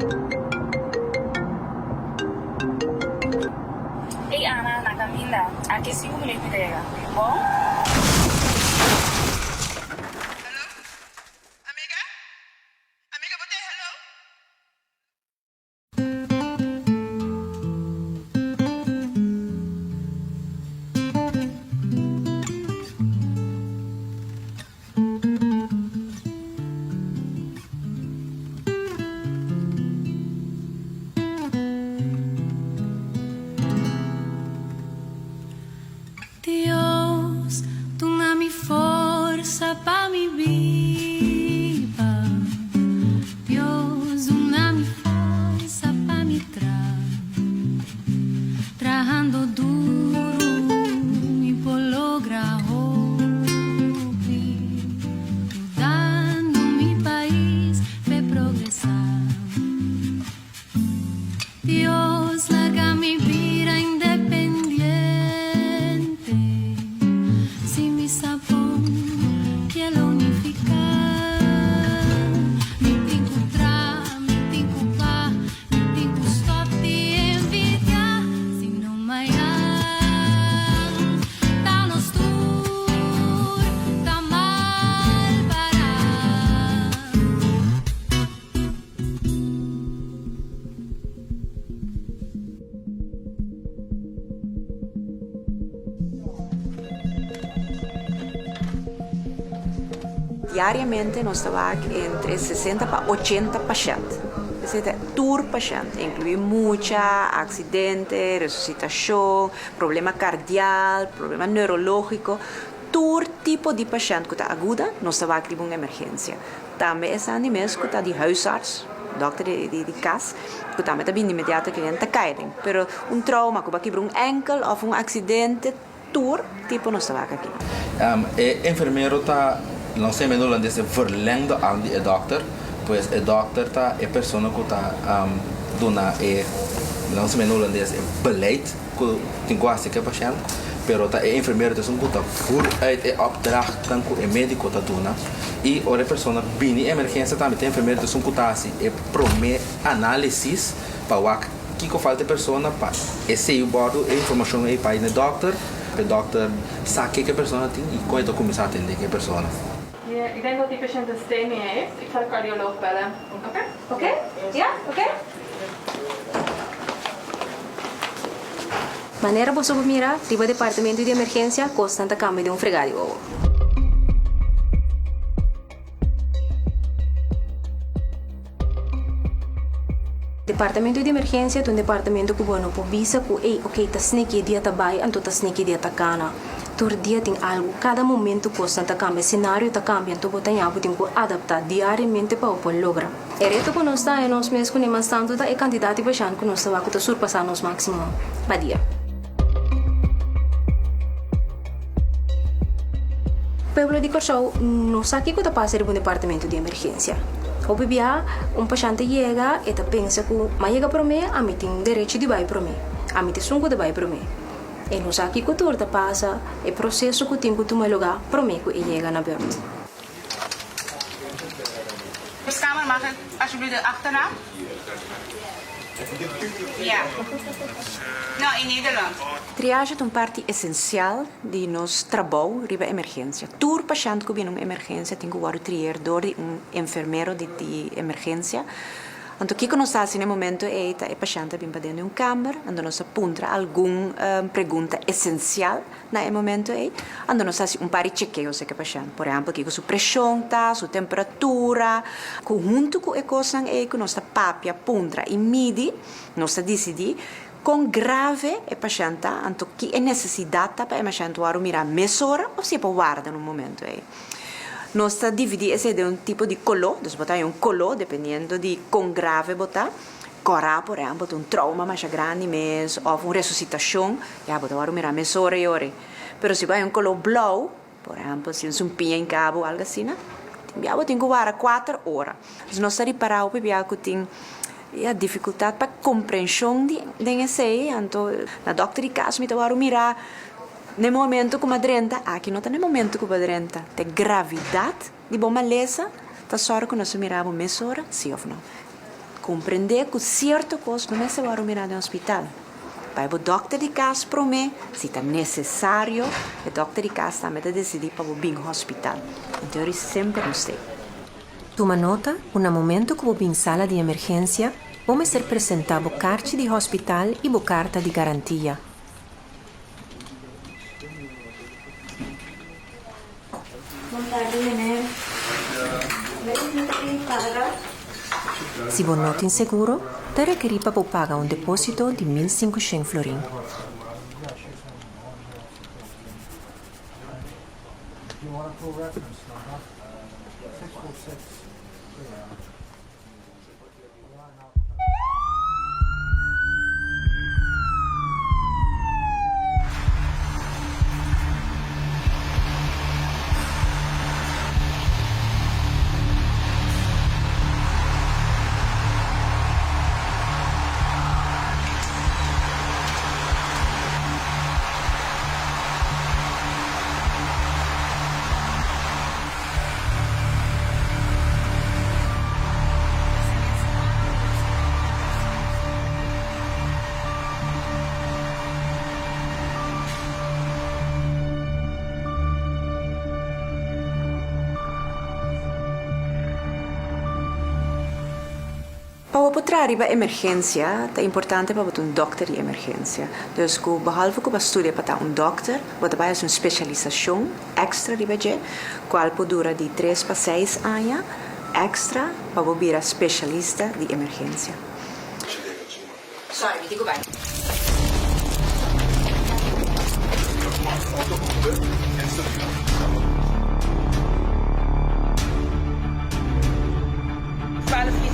Ei, Ana, na caminha, aqui 5 minutos pega. Bom? Hello? Amiga? Amiga, botei hello? Dios, tú mi força para mi vida. Dios, una mi força para mi trabajando duro y por lograr ayudando mi país a progresar. Dios, larga mi vida independiente. Si mi sabón quiero unificar, mi tinco tra, mi tinco pa, mi tinco stop de envidia. Si no me han, danos tur, da mal parar. Diariamente nós trabalhamos entre 60 para 80 pacientes. Esse tour paciente inclui muita acidente, ressuscitação, problema cardíaco, problema neurológico. Todo tipo de paciente que está aguda, nós trabalhamos com uma emergência. Também está animais que está de huisarts, dokter de casa, que também está bem imediato que cliente caem. Pero trauma, que vai enkel ou acidente, tour tipo nós trabalhamos aqui. Enfermeiro está não sei mais holandês verlengde aan die dokter, pois a dokter tá a pessoa que tá dona não sei mais holandês beleid que tem quase que paciente, pero tá a enfermeiro tem que tá voor uit a opdracht kan que o médico tá dona e a pessoa bini emergência também tem enfermeiro tem que tá assim e prome análisis para o que falta pessoa para esse o bordo a informação aí para o dokter sabe que a pessoa tem e quando começar a atender que a pessoa. Ja, ik denk dat die patiënt een steening heeft. Ik ga de cardioloog bellen. Oké? Oké? Ja? Oké? Maneira você mirar, tipo departamento de emergência, constante cambio de fregadio. Departamento de emergência é um departamento que bueno, por visa que ok, tá sneaky dia tá bai, anto tá sneaky dia tá cana. Todo dia tem algo, cada momento constante cambia, cenário tá cambia, então botar algo tem que adaptar diariamente para o lograr. É reto que nós está, é nós mesmos que nem tanto tá é quantidade de paciente que nós está que tá surpassar nos máximo para dia. Pueblo de Corsau, não sabe o que está passando no departamento de emergência. O bebê, paciente chega e pensa que, mas chega para mim, a mim tem direito de vai para mim, a mim tem sungo de vai para mim. E não sabe o que tudo passa, é processo que tem que tomar lugar para mim que chega na beurt. Kamer, mag ik alsjeblieft de achternaam? Ja. Nou, in Nederland. Triagem é uma parte essencial de nosso trabalho riba emergência. Todo paciente que vem uma emergência tem que ser triado por enfermeiro de emergência. Então, o que nós fazemos no momento é que o paciente vem para dentro de uma câmara, então nós apontamos alguma pergunta essencial no momento então nós fazemos par de chequeios que o paciente, por exemplo, que a sua pressão está, sua temperatura, junto com a coisa que nós papia, aponta e mede, nós decidimos quão grave é o paciente, então que é necessidade para o paciente mirar mesura ou se pode guardar no momento Nós dividimos esse de tipo de color, nós botamos color, dependendo de quão grave botar. Cora, por exemplo, trauma mais grande mesmo, ou uma ressuscitação, já botamos mirar mesura e ore. Pero se vai color blau, por exemplo, se um pinha em cabo, algo assim, tem que guardar 4 horas. Nós reparamos que tem a dificuldade para compreensão de esse, então, na doctor de casa, me tem mirar no momento como a drenta, aqui não está no momento como a drenta, tem gravidade de boa maleza, está só que nós miramos mesura, sim ou não. compreender que certo coisa não é só mirar no hospital. Vai o doctor de casa para mim, se está necessário, o doctor de casa também decidir para o bem hospital. Então, eu sempre não sei. Toma nota, no momento que você em sala de emergência, vamos ser apresentado carta de hospital e carta de garantia. Se você não tem seguro, te requerir para pagar um depósito de 1.500 florins. Para poder arribar a emergência, é importante para um doctor de emergência. Então, behalve que você estuda para um doctor, você vai fazer uma especialização extra de budget, qual pode durar de 3 para 6 anos, extra para você virar especialista de emergência. Sorry, me digo bem.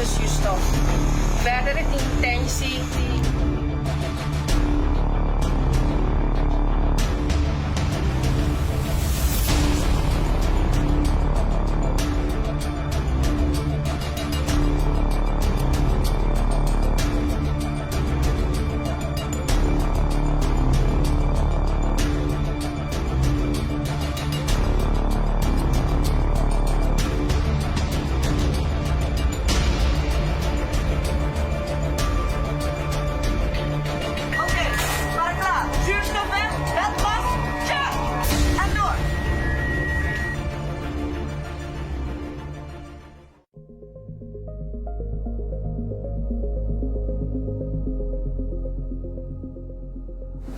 Zuurstof. Verdere intentie.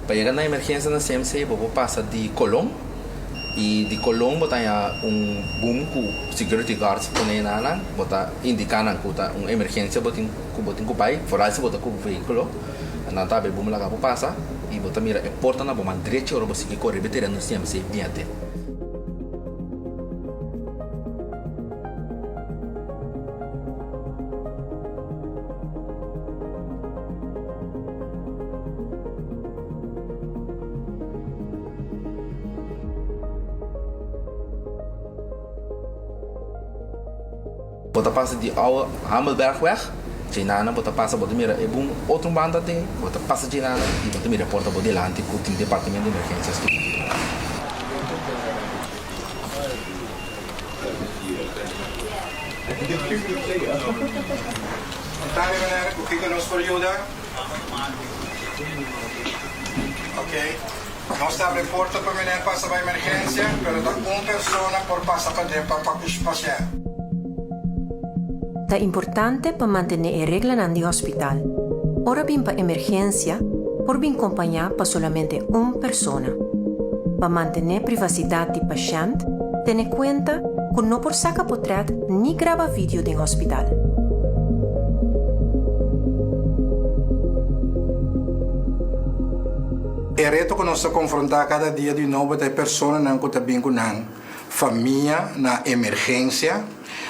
Para chegar na emergência na CMC, você passa de Colón e de Colón você tem boom com security guards que nem nada, você indicando que está uma emergência, você tem que pai, fora se você com o veículo, não tá bem boom lá que passa e você mira a porta na bomba direita ou você que corre veterano no CMC bem até. Você passa de Hamelbergweg, Chinana, você passa, você mira, é um outro banda tem, você passa de Chinana e você mira a porta por delante com o departamento de emergências. Contare meneer, hoe fica nos período? Ok. Não está bem porta para meneer passa para emergência, pero da uma pessoa por passa para dentro para o paciente. É importante para manter a regra no hospital. Ora bem para emergência, por bem acompanhar para somente uma pessoa. Para manter a privacidade do paciente, tenha em conta que não por sacar portrait nem gravar vídeo no hospital. É reto que nós confrontamos cada dia de novo de pessoas que estão bem com a família na emergência.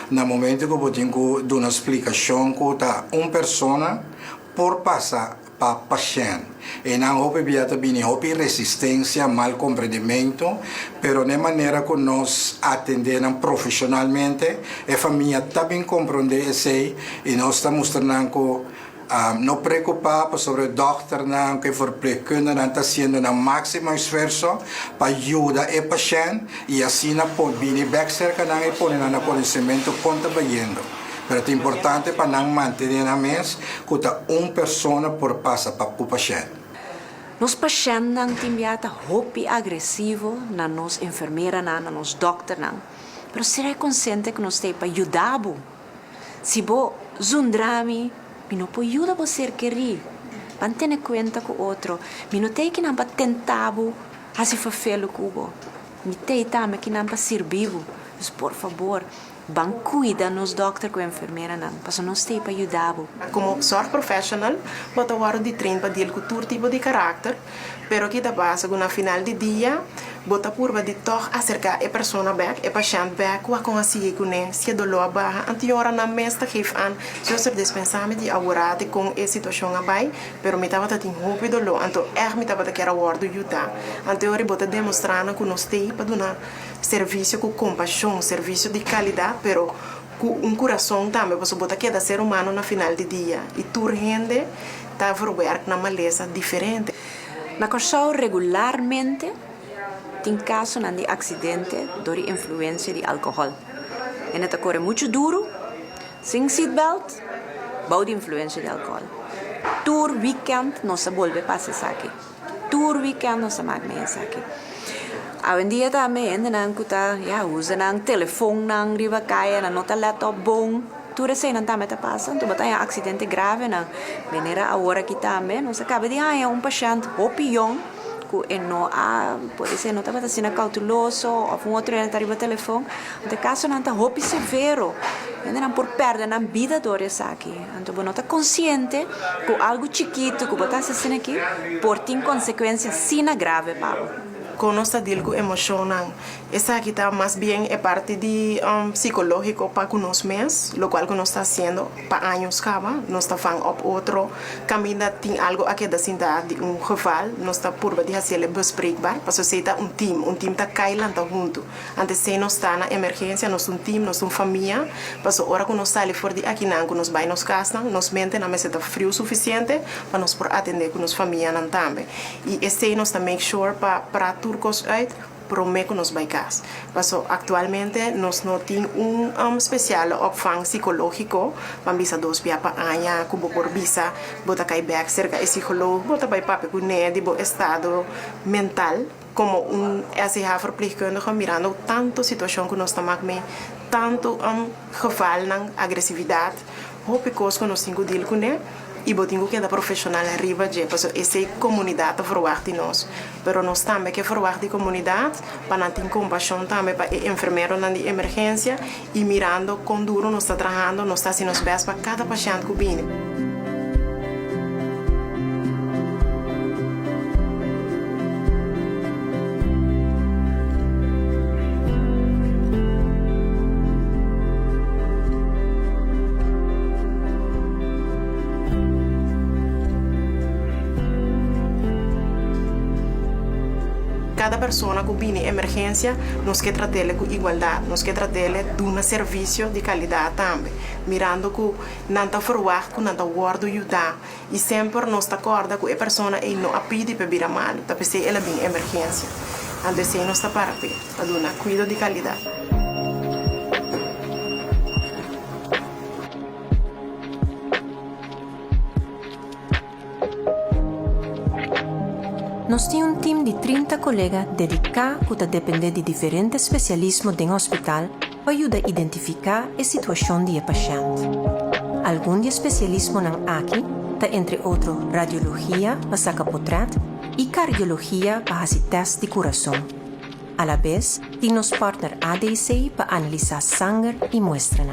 No momento que eu tenho que dar uma explicação que uma pessoa por passar para o paciente. E não houve resistência, mal compreendimento, mas de maneira que nós atendemos profissionalmente, a família também compreende isso e nós estamos mostrando que não preocupar sobre o doctor que verpleegkundige está fazendo o máximo esforço para ajudar o paciente e assim pode vir back cerca e pôr no conhecimento quanto está indo. Pero é importante para não manter na mesa que uma pessoa por passa para o paciente. Nos pacientes não timbiata hopi agressivo na nos enfermeira na nos doctor não. Pero será consciente que nos tem para ajudar. Se bo zundrami, mi não pode ajudar você querer. Para ter conta com o outro, mi não tem que não para tentar assim fazer cubo. Mi tem também que não para servir. Mas por favor, ban cuida nos doctor com enfermeira não, para nos tem para ajudar. Como zorg professional, bota waro de trein para deal com todo tipo de caráter, pero que da base na final de dia, bota purba de toch acercar a persona back, a paciente back, wa com a sige com ne, se dolor barra, antiora na mesta geef aan, zo ser dispensame de aborate com a situação abai, pero me tava tatin hope dolor, anto me tava quer award do yuta, anteori bota demonstrando que nos tem para donar serviço com compaixão, serviço de qualidade, pero com coração também, você bota cada ser humano na final de dia, e tu rende, tá work na maleza diferente. Na corso regularmente tem caso de acidente por influência de álcool. E neta corre muito duro, sem seatbelt, por influência de álcool. Tour weekend não se volve para aqui. Tour weekend não se magna aqui. Hoje em dia também não kuta usa nang telefone nang riba kaya na nota laptop bom. Tudo isso não também está passando, tu botar acidente grave não. Venera agora aqui também, não se acaba de paciente opião que não pode ser não está sendo cauteloso ou outro não está riba telefone. No caso não está hopi severo, não por perder na vida do aqui. Então não está consciente que algo chiquito que botar assim aqui por ter consequências sina grave para con nuestra dilgo emocional. Esa aquí está más bien es parte de psicológico para unos meses, lo cual que nos está haciendo para años cava, nos está fan op otro camino tiene algo aquí de cinta de un geval, nos está purba de hacerle bespreekbaar, para se está un team está cailando junto. Antes se nos está na emergencia, nos un team, nos un familia, para ahora que nos sale fuera de aquí nan, que nos vai nos castan, nos mente na mesa frío suficiente para nos por atender con nos familia nan tambe. Y este nos está make sure para turcos uit prometo nos vai cas. Paso actualmente nos no tem especial opvang psicológico, van bisa dos via pa anya kubo por bisa, bota kai back cerca e psicólogo, bota bij papi kune di bo estado mental como SH verpleegkundige mirando tanto situação que nós estamos mee, tanto geval ng agressividade, hoop ik koos que nós tingo deal kune. E botingo que da profissional arriba já, porque essa comunidade verwacht nós, pero nós também que verwacht die comunidade, para não ter compaixão também para enfermeiro na emergência e mirando com duro nós está trabalhando, nós está sendo os best para cada paciente que vem. Cada pessoa que vem em emergência, nós queremos tratar com igualdade, nós queremos tratar de um serviço de qualidade também, mirando que não está forward, que não está guardo ajudar, e sempre nós acorda que a pessoa não pede para vir a mal, para ser ela vem em emergência, então assim nós está para dar cuidado de qualidade. Nós temos time de 30 colegas dedicados a depender de diferentes especialismos do hospital para ajudar a identificar a situação do paciente. Alguns especialismos aqui estão entre outros radiologia para sacar portrait e cardiologia para fazer teste de coração. A la vez, temos partner ADC para analisar sangue e muestras.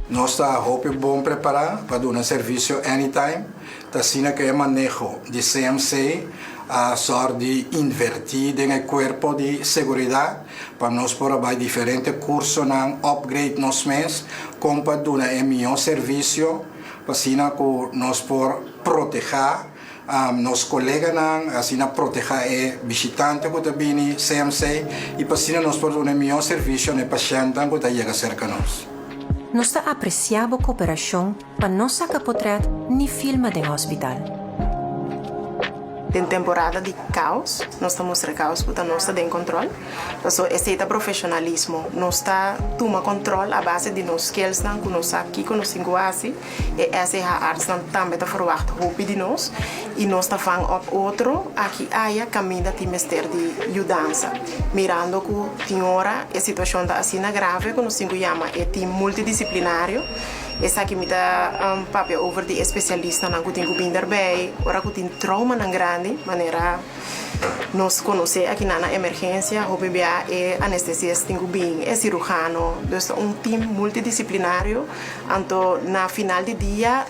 Nós estamos bom preparar para dar um serviço anytime. Está sendo que é manejo de CMC, a sorte de invertir no corpo de segurança para nós por diferentes cursos na upgrade nos mês, como para dar um melhor serviço, para assim que nós por proteger nos colegas assim proteger o visitante que vem CMC e para assim nós por dar um melhor serviço ao paciente que chega cerca de nós. Nós apreciamos a cooperação para não sacar portrait nem filma do hospital. em temporada de caos, nós estamos mostrando caos porque não está em controle. Então, esse é o profissionalismo. Nós está toma controle a base de nós skills que nós aqui com nós linguagem e essa é a arte também está forward hope de nós e nós está fazendo outro aqui aí caminho de mestre de mudança. Mirando que tem hora a situação está assim grave que nós chama é time multidisciplinário. Essa aqui me dá papel over de especialista na que tem que binder bem, ora que tem trauma na grande maneira nós conhecemos aqui na emergência, o BBA é anestesista, tem que bem, é cirurgião, então time multidisciplinário, então na final do dia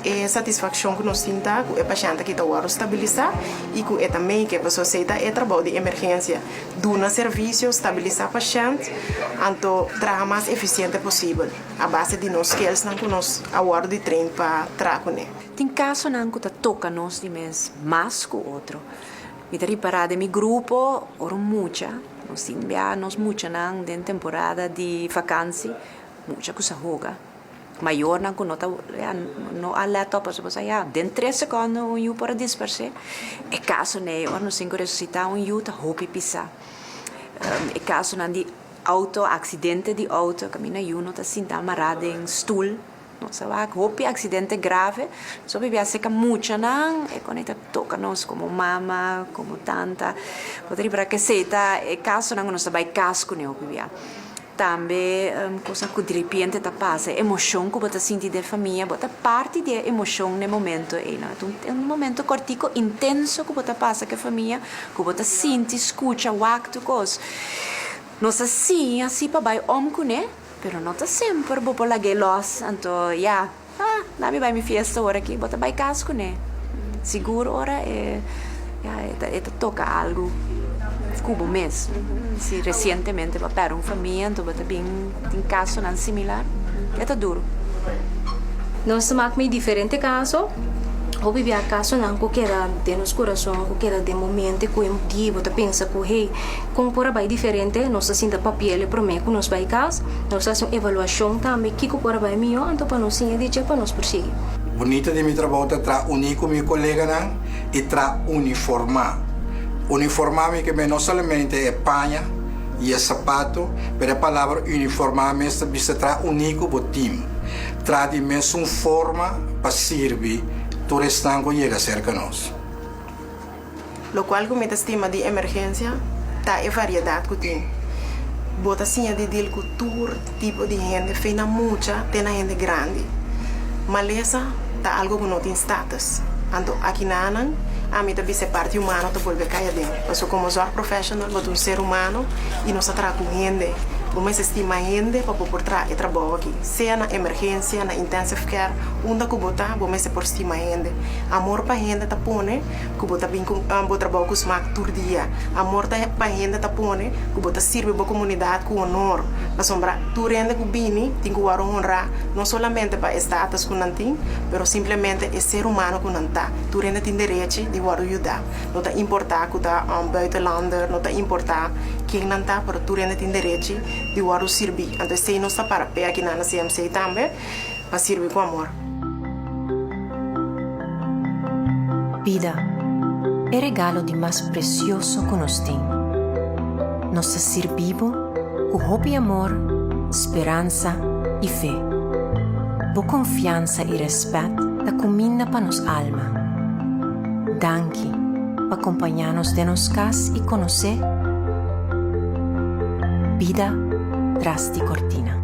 é satisfação que nós sinta que o paciente que está agora estabilizar e que é também que a pessoa aceita é trabalho de emergência, dona serviço, estabilizar o paciente, então trabalhar mais eficiente possível, a base de nós skills que nós agora de treino para trabalhar. Tem caso não que toca nós de mês mais que o outro. Me da riparada mi grupo, oro mucha, nós enviamos mucha não de temporada de vacância, mucha coisa roga. Maior não que não alerta para você já, dentro de 3 segundos eu para dispersar. É caso né, ora nós ressuscitar eu tá hopi pisar. É caso não de acidente de auto, caminha eu não tá sentado amarrado em stool. Nossa, hopi acidente grave, só bebia seca mucha não, e quando está toca nós como mama, como tanta, poderia para que seita, é caso não nós vai casco né bebia. Também coisa que de repente tá passa, emoção que você sente da família, você parte de emoção no momento, é um momento cortico intenso que você passa com a família, que você sente, escuta, acto coisa. Nós assim para vai com né? Pero não está sempre vou por lá que los, então já, lá me vai me festa hora aqui, bota vai casco né, seguro hora é toca algo, cubo mês, se recentemente vai para família, então bota bem tem caso não similar, é tá duro. Nós estamos em diferente caso. O bebê caso não que era de nos coração, que era de momento que um dia você pensa que hey, como por aí diferente, nós assim papel para mim que nós vai casa, nós fazemos uma avaliação também que por aí melhor, então para nós sim dizer para nós prosseguir. Bonita de meu trabalho tra unir com meu colega não e tra uniformar. Uniformar que não somente é panha e é sapato, mas a palavra uniformar mesmo bisa tra único pro time. Tra de mesma forma para servir tu restango chega cerca de nós. Lo qual com a estima de emergência, tá é variedade que tem. Bota assim de deal com todo tipo de gente, feina muita, tem gente grande. Maleza tá algo que não tem status. Então aqui na Anan, a mim também se parte humana, tu volve cair dentro. Mas como sou profissional, boto um ser humano e nós atrás com gente. Vamos estimar gente para por trás e trabalho aqui. Seja na emergência, na intensive care, onde que botar, vamos se por estimar gente. Amor para gente tá pone, que botar bem com trabalho com os mac todo dia. Amor para gente tá pone, que botar serve para a comunidade com honor. Para sombra, tu rende com bini, tem que honrar, não somente para status com nantin, mas simplesmente é ser humano com nanta. Tu rende tem direito de ajudar. Não tá importar que tá buitenlander, não tá importar quem nanta, mas tu rende tem direito de waru servir. Então, se não está para pé aqui na CMC também, para servir com amor. Vida é o regalo de mais precioso que nós temos. Nós servimos com hope e amor, esperança e fé. Boa confiança e respeito da comida para nos alma. Danke para acompanhar-nos de nos casa e conhecer. Vida tras de cortina.